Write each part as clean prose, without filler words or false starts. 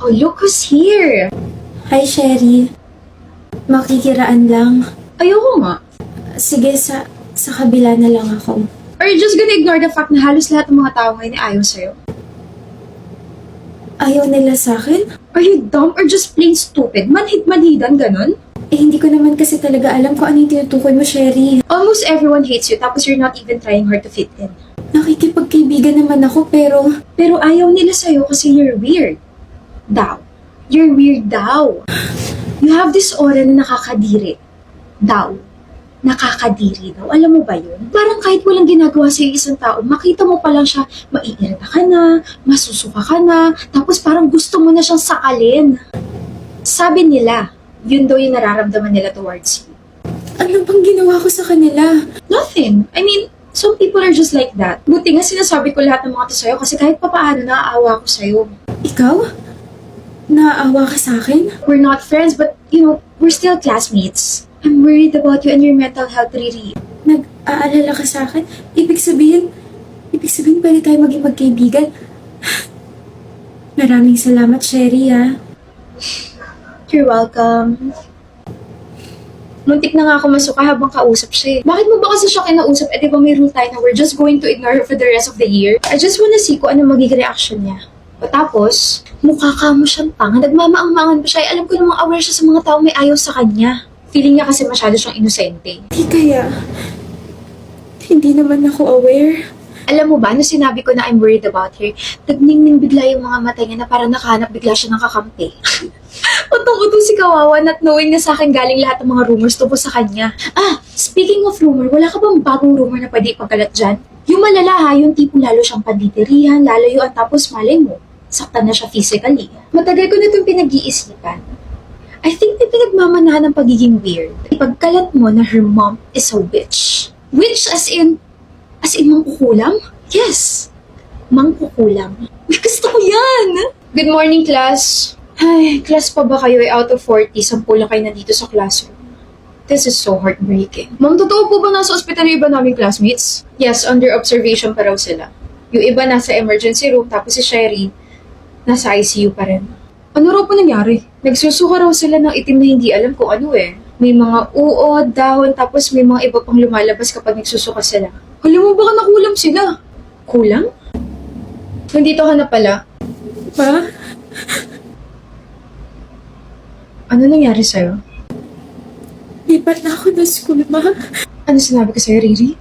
Oh, look who's here! Hi, Sherry. Makikiraan lang. Ayoko nga. Sige, sa kabila na lang ako. Are you just gonna ignore the fact na halos lahat ng mga tao ngayon ay ayaw sa'yo? Ayaw nila sa akin? Are you dumb or just plain stupid? Manhid-manhidan, ganun? Hindi ko naman kasi talaga alam kung ano yung tinutukoy mo, Sherry. Almost everyone hates you, tapos you're not even trying hard to fit in. Nakikipagkaibigan naman ako, pero Pero ayaw nila sa'yo kasi you're weird. Daw. You're weird daw. You have this aura na nakakadiri. Daw. Nakakadiri daw. Alam mo ba yun? Parang kahit walang ginagawa sa isang tao, makita mo pa lang siya, maiirita ka na, masusuka ka na, tapos parang gusto mo na siyang sakalin. Sabi nila, yun daw yung nararamdaman nila towards you. ano bang ginawa ko sa kanila? Nothing. I mean, some people are just like that. Buti nga sinasabi ko lahat ng mga to sa'yo kasi kahit papaano naaawa ko sa'yo. Ikaw? Naaawa ka sa akin? We're not friends, but, we're still classmates. I'm worried about you and your mental health, Riri. Nag-aalala ka sa akin? Ibig sabihin pwede tayo maging magkaibigan? Maraming salamat, Sherry, ha? You're welcome. Muntik na nga ako masuka habang kausap siya eh. Bakit mo ba kasi siya kinausap? Eh, di ba may rule tayo na we're just going to ignore her for the rest of the year? I just wanna see kung ano magiging reaction niya. O tapos, mukha ka mo siyang tanga. Nagmamaang-maangan pa siya. Alam ko namang aware siya sa mga tao may ayaw sa kanya. Feeling niya kasi masyado siyang inosente. Di kaya, hindi naman ako aware. Alam mo ba, nung sinabi ko na I'm worried about her, nagningning bigla yung mga mata niya na parang nakahanap bigla siya ng kakampi. Utong-utong si Kawawa not knowing na sa akin galing lahat ng mga rumors tungkol sa kanya. Speaking of rumor, wala ka bang bagong rumor na pwede ipagkalat dyan? Yung malala ha, yung tipo lalo siyang panditerihan, lalayuan tapos malay mo, saktan na siya physically. Matagal ko na itong pinag-iisipan. I think may pinagmamanahan ng pagiging weird. Ipagkalat mo na her mom is a witch. Witch as in mangkukulam? Yes, mangkukulam. Uy, gusto ko yan! Good morning, class. Ay, class pa ba kayo ay out of 40? 10 lang kayo nandito sa classroom. This is so heartbreaking. Ma'am, totoo po ba nasa ospital yung iba naming classmates? Yes, under observation pa raw sila. Yung iba nasa emergency room, tapos si Sherry, nasa ICU pa rin. Ano raw po nangyari? Nagsusuka raw sila ng itim na hindi alam kung ano eh. May mga uod, dahon, tapos may mga iba pang lumalabas kapag nagsusuka sila. Alam mo baka nakulam sila? Kulang? Nandito ka na pala. Ma? Ano nangyari sa'yo? Lipat na ako ng school, ma. Ano sinabi ko sa'yo, Riri?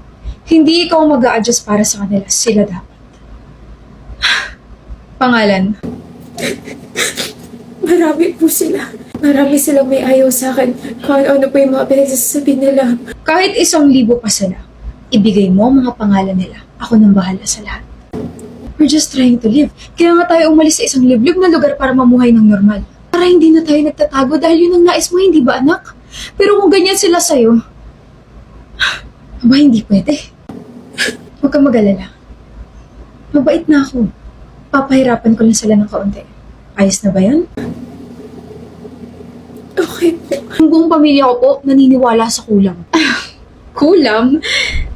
Hindi ikaw mag-a-adjust para sa kanila. Sila dapat. Pangalan? Marami po sila. Marami silang may ayaw sa akin. Kung ano pa yung mga pinagsasabi nila. Kahit 1,000 pa sila, ibigay mo ang mga pangalan nila. Ako nang bahala sa lahat. We're just trying to live. Kaya nga tayo umalis sa isang liblib na lugar para mamuhay ng normal. Para hindi na tayo nagtatago dahil yun ang nais mo, hindi ba anak? Pero kung ganyan sila sa'yo, aba hindi pwede. Huwag kang mag-alala. Mabait na ako. Papahirapan ko lang sila ng kaunti. Ayos na ba yan? Okay po. Ang buong pamilya ko po naniniwala sa kulam. Kulam?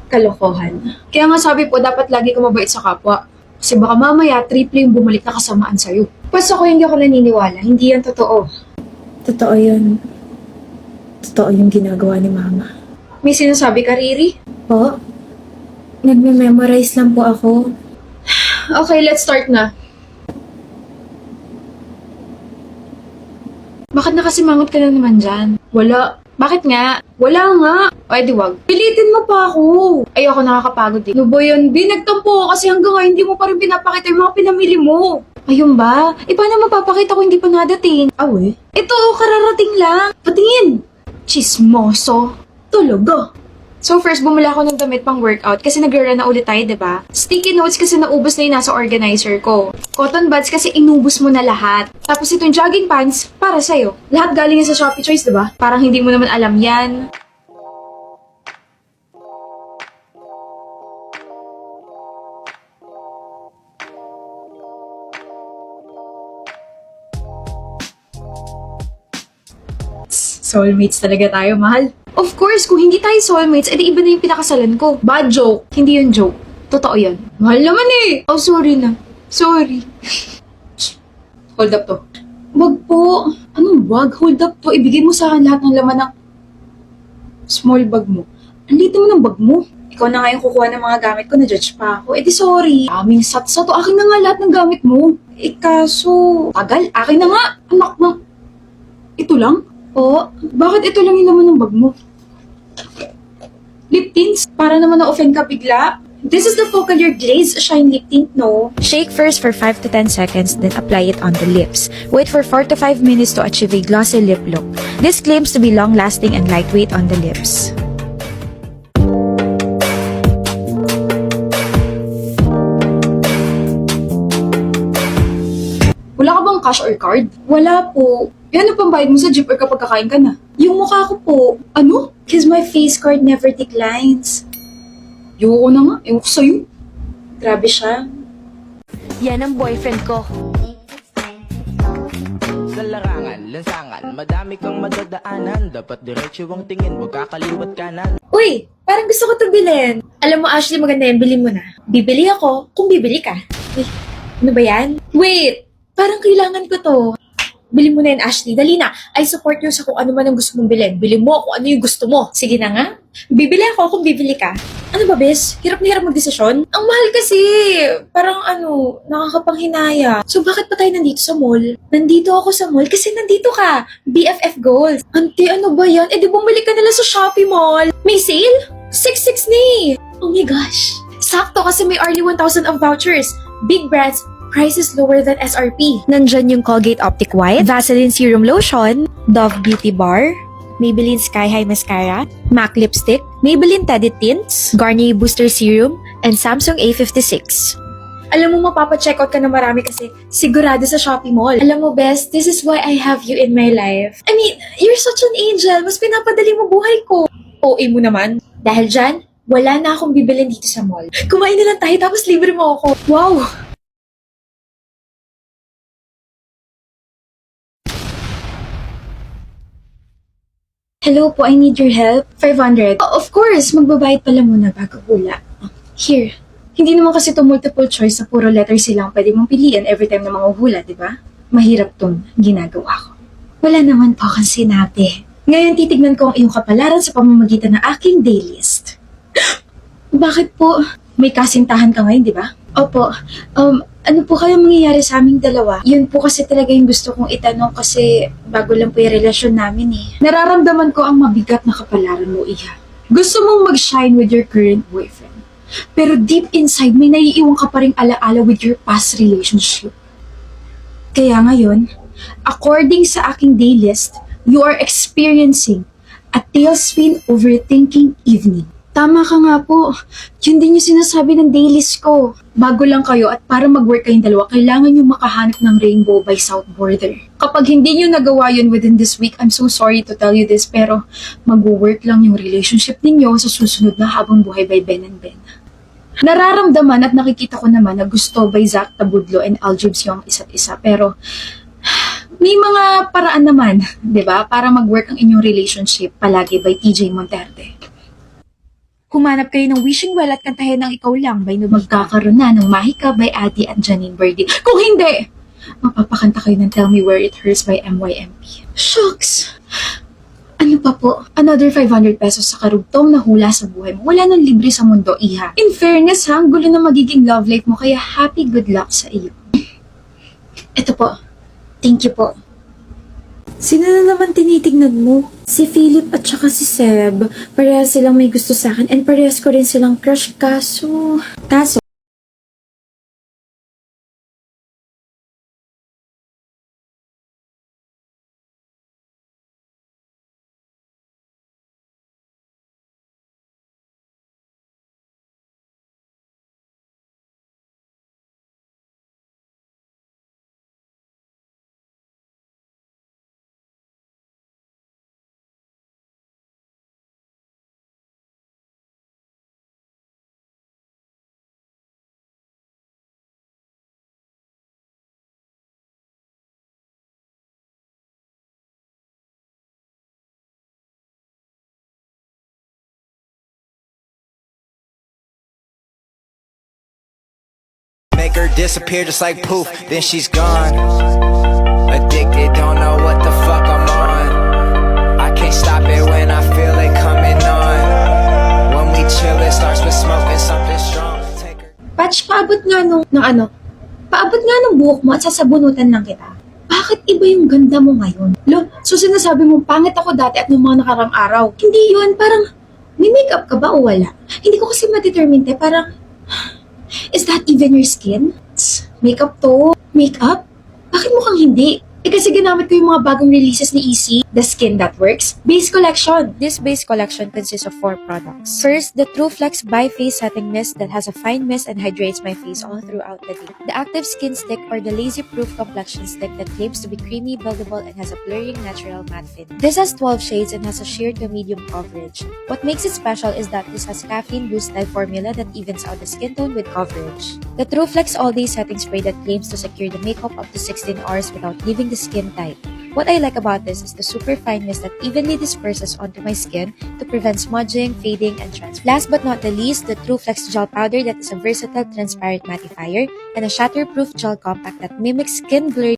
Kalokohan. Kaya nga sabi po, dapat lagi ka mabait sa kapwa. Kasi baka mamaya, triple yung bumalik na kasamaan sa'yo. Basta ko hindi ako naniniwala. Hindi yan totoo. Totoo yun. Totoo yung ginagawa ni Mama. May sinasabi ka, Riri? Po? Nagme-memorize lang po ako. Okay, let's start na. Bakit nakasimangot ka na naman dyan? Wala. Bakit nga? Wala nga. O, di wag. Pilitin mo pa ako. Ayoko nakakapagod eh. No ba yun? Nagtampo ko kasi hanggang ngayon hindi mo pa rin pinapakita yung mga pinamili mo. Ayun ba? E paano mapapakita kung hindi pa nadating? Awe? Ito, kararating lang. Patingin. Chismoso. Talaga. So first, bumula ako ng damit pang workout kasi nag-run na ulit tayo, diba? Sticky notes kasi naubos na yung nasa organizer ko. Cotton buds kasi inubos mo na lahat. Tapos itong jogging pants, para sa'yo. Lahat galing yan sa Shopee Choice, diba? Parang hindi mo naman alam yan. Soulmates talaga tayo, mahal. Of course, kung hindi tayo soulmates, edi iba na yung pinakasalan ko. Bad joke. Hindi yun joke. Totoo yun. Mahal naman eh. Oh, sorry na. Sorry. Hold up to. Wag po. Anong wag? Hold up po. Ibigay mo sa akin lahat ng laman ng small bag mo. Ang liit mo ng bag mo. Ikaw na nga yung kukuha ng mga gamit ko, na-judge pa ako. Eh di sorry. Aming satsa to. Akin na nga lahat ng gamit mo. Eh kaso, tagal. Akin na nga. Anak na. Ito lang? Oo. Bakit ito lang yung laman ng bag mo? Lip tints? Para naman na-offend ka bigla. This is the Focallure Glaze Shine Lip Tint, no? Shake first for 5 to 10 seconds, then apply it on the lips. Wait for 4 to 5 minutes to achieve a glossy lip look. This claims to be long-lasting and lightweight on the lips. Wala ka bang cash or card? Wala po. Eh ano pang bayad mo sa jeep or kapag kakain ka na? Yung mukha ko po. Ano? Cause my face card never declines. Yoko na nga. Ewan ko sa'yo. Grabe siya. Yan ang boyfriend ko. Sa larangan, lansangan, madami kang madadaanan. Dapat diretso ang tingin, huwag kakaliwat kanan. Uy, parang gusto ko itong bilhin. Alam mo, Ashley, maganda yan. Bilhin mo na. Bibili ako kung bibili ka. Uy, ano ba yan? Wait, parang kailangan ko to. Bili mo na yan, Ashley. Dali na. I support you sa kung ano man ang gusto mong bilhin. Bili mo kung ano yung gusto mo. Sige na nga. Bibili ako kung bibili ka. Ano ba, bes? Hirap na hirap magdesisyon? Ang mahal kasi. Parang nakakapanghinaya. So, bakit pa tayo nandito sa mall? Nandito ako sa mall kasi nandito ka. BFF Goals. Auntie, ano ba yan? Eh, di bumili ka nila sa Shopee Mall. May sale? 6.6 na eh. Oh my gosh. Sakto kasi may early 1,000 of vouchers. Big brands, prices lower than SRP. Nandyan yung Colgate Optic White, Vaseline Serum Lotion, Dove Beauty Bar, Maybelline Sky High Mascara, MAC Lipstick, Maybelline Teddy Tints, Garnier Booster Serum, and Samsung A56. Alam mo, mapapacheck out ka na marami kasi sigurado sa Shopee Mall. Alam mo, best, this is why I have you in my life. I mean, you're such an angel. Mas pinapadali mo buhay ko. OA mo naman. Dahil dyan, wala na akong bibilin dito sa mall. Kumain na lang tayo tapos libre mo ako. Wow! Hello po, I need your help. 500. Oh, of course, magbabayad pala muna bago hula. Here. Hindi naman kasi to multiple choice sa puro letter silang pwede mong piliin every time na manguhula, di ba? Mahirap tong ginagawa ko. Wala naman po akong sinabi. Ngayon titignan ko ang iyong kapalaran sa pamamagitan ng aking daylist. Bakit po? May kasintahan ka ngayon, di ba? Opo. Ano po kaya mangyayari sa aming dalawa? Yun po kasi talaga yung gusto kong itanong kasi bago lang po yung relasyon namin eh. Nararamdaman ko ang mabigat na kapalaran mo, Iha. Gusto mong mag-shine with your current boyfriend. Pero deep inside, may naiiwan ka pa ring alaala with your past relationship. Kaya ngayon, according sa aking daylist, you are experiencing a tailspin overthinking evening. Tama ka nga po. Yun din yung sinasabi ng daylist ko. Bago lang kayo at para mag-work kayong dalawa, kailangan nyo makahanap ng rainbow by South Border. Kapag hindi nyo nagawa yun within this week, I'm so sorry to tell you this, pero mag-work lang yung relationship ninyo sa susunod na habang buhay by Ben and Ben. Nararamdaman at nakikita ko naman na gusto by Zach Tabudlo and Aljibs yung isa't isa, pero may mga paraan naman, di ba, para mag-work ang inyong relationship palagi by TJ Monterde. Humanap kayo ng Wishing Well at kantahin ng Ikaw Lang by magkakaroon na ng Mahika by Adi at Janine Verdi. Kung hindi, mapapakanta kayo ng Tell Me Where It Hurts by MYMP. Shucks! Ano pa po? Another 500 pesos sa karugtong na hula sa buhay mo. Wala nang libre sa mundo, Iha. In fairness, ha, ang gulo na magiging love life mo, kaya happy good luck sa iyo. Ito po. Thank you po. Sino na naman tinitignan mo? Si Philip at saka si Seb. Parehas silang may gusto sa akin and parehas ko rin silang crush kaso... Make her disappear just like poof, then she's gone. Addicted ng ano, paabot nga ng buhok mo at sasabunutan lang kita. Bakit iba yung ganda mo ngayon? Lo, so sinasabi mong pangit ako dati at nung mga nakarang araw. Hindi yun, parang may makeup ka ba o wala? Hindi ko kasi ma-determine, te, parang, is that even your skin? Makeup to. Makeup? Bakit mukhang hindi? Eh kasi ginamit ko yung mga bagong releases ni EC, The Skin That Works, Base Collection. This base collection consists of 4 products. First, the TrueFlex By Face Setting Mist that has a fine mist and hydrates my face all throughout the day. The Active Skin Stick or the Lazy Proof Complexion Stick that claims to be creamy, buildable, and has a blurring natural matte finish. This has 12 shades and has a sheer to medium coverage. What makes it special is that this has caffeine boost style formula that evens out the skin tone with coverage. The TrueFlex All Day Setting Spray that claims to secure the makeup up to 16 hours without leaving the skin tight. What I like about this is the super fine mist that evenly disperses onto my skin to prevent smudging, fading, and transfer. Last but not the least, the TrueFlex Gel Powder that is a versatile transparent mattifier and a shatterproof gel compact that mimics skin blur